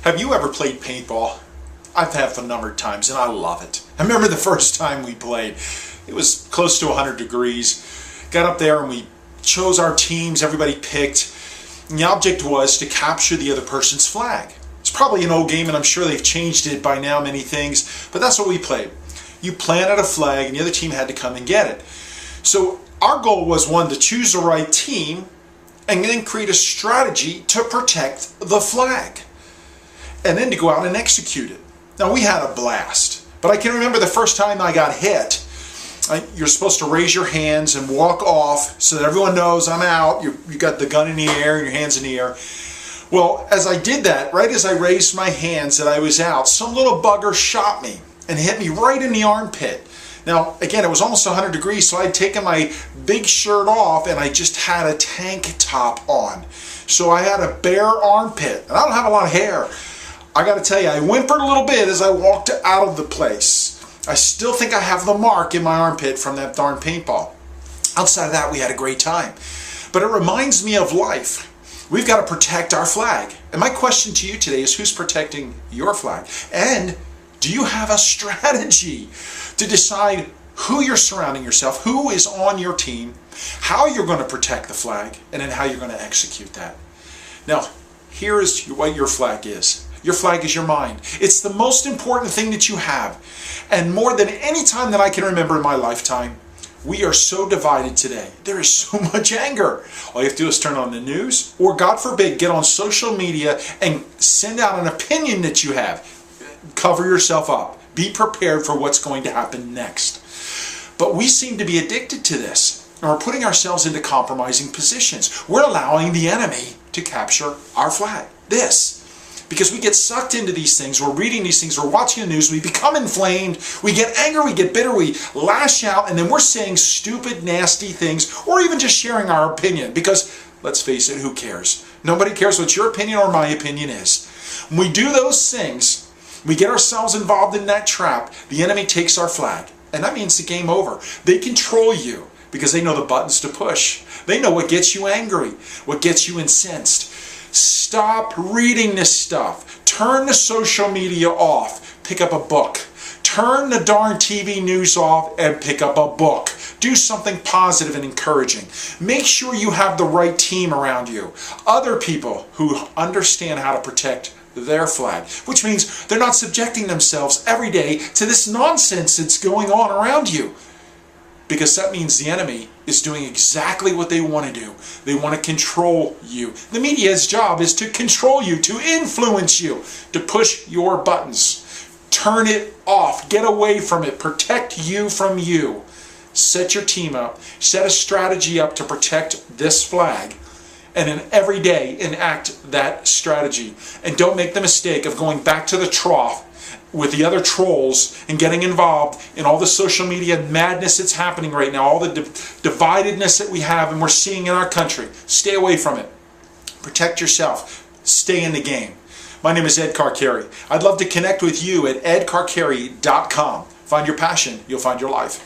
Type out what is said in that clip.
Have you ever played paintball? I've had a number of times and I love it. I remember the first time we played. It was close to 100 degrees. Got up there and we chose our teams, everybody picked. And the object was to capture the other person's flag. It's probably an old game and I'm sure they've changed it by now, many things, but that's what we played. You planted a flag and the other team had to come and get it. So our goal was, one, to choose the right team and then create a strategy to protect the flag. And then to go out and execute it. Now we had a blast, but I can remember the first time I got hit. You're supposed to raise your hands and walk off so that everyone knows I'm out. You got the gun in the air and your hands in the air. Well, as I did that, right as I raised my hands that I was out, some little bugger shot me and hit me right in the armpit. Now, again, it was almost 100 degrees, so I'd taken my big shirt off and I just had a tank top on. So I had a bare armpit, and I don't have a lot of hair. I got to tell you, I whimpered a little bit as I walked out of the place. I still think I have the mark in my armpit from that darn paintball. Outside of that, we had a great time. But it reminds me of life. We've got to protect our flag. And my question to you today is, who's protecting your flag? And do you have a strategy to decide who you're surrounding yourself, who is on your team, how you're going to protect the flag, and then how you're going to execute that? Now, here is what your flag is. Your flag is your mind. It's the most important thing that you have. And more than any time that I can remember in my lifetime, we are so divided today. There is so much anger. All you have to do is turn on the news, or God forbid, get on social media and send out an opinion that you have. Cover yourself up. Be prepared for what's going to happen next. But we seem to be addicted to this, and we're putting ourselves into compromising positions. We're allowing the enemy to capture our flag. Because we get sucked into these things, we're reading these things, we're watching the news, we become inflamed, we get angry, we get bitter, we lash out, and then we're saying stupid, nasty things, or even just sharing our opinion. Because, let's face it, who cares? Nobody cares what your opinion or my opinion is. When we do those things, we get ourselves involved in that trap, the enemy takes our flag. And that means the game over. They control you because they know the buttons to push. They know what gets you angry, what gets you incensed. Stop reading this stuff. Turn the social media off. Pick up a book. Turn the darn TV news off and pick up a book. Do something positive and encouraging. Make sure you have the right team around you. Other people who understand how to protect their flag, which means they're not subjecting themselves every day to this nonsense that's going on around you. Because that means the enemy is doing exactly what they want to do. They want to control you. The media's job is to control you, to influence you, to push your buttons. Turn it off. Get away from it. Protect you from you. Set your team up. Set a strategy up to protect this flag. And then every day enact that strategy. And don't make the mistake of going back to the trough with the other trolls and getting involved in all the social media madness that's happening right now, all the dividedness that we have and we're seeing in our country. Stay away from it. Protect yourself. Stay in the game. My name is Ed Carcarey. I'd love to connect with you at edcarcarey.com. Find your passion, you'll find your life.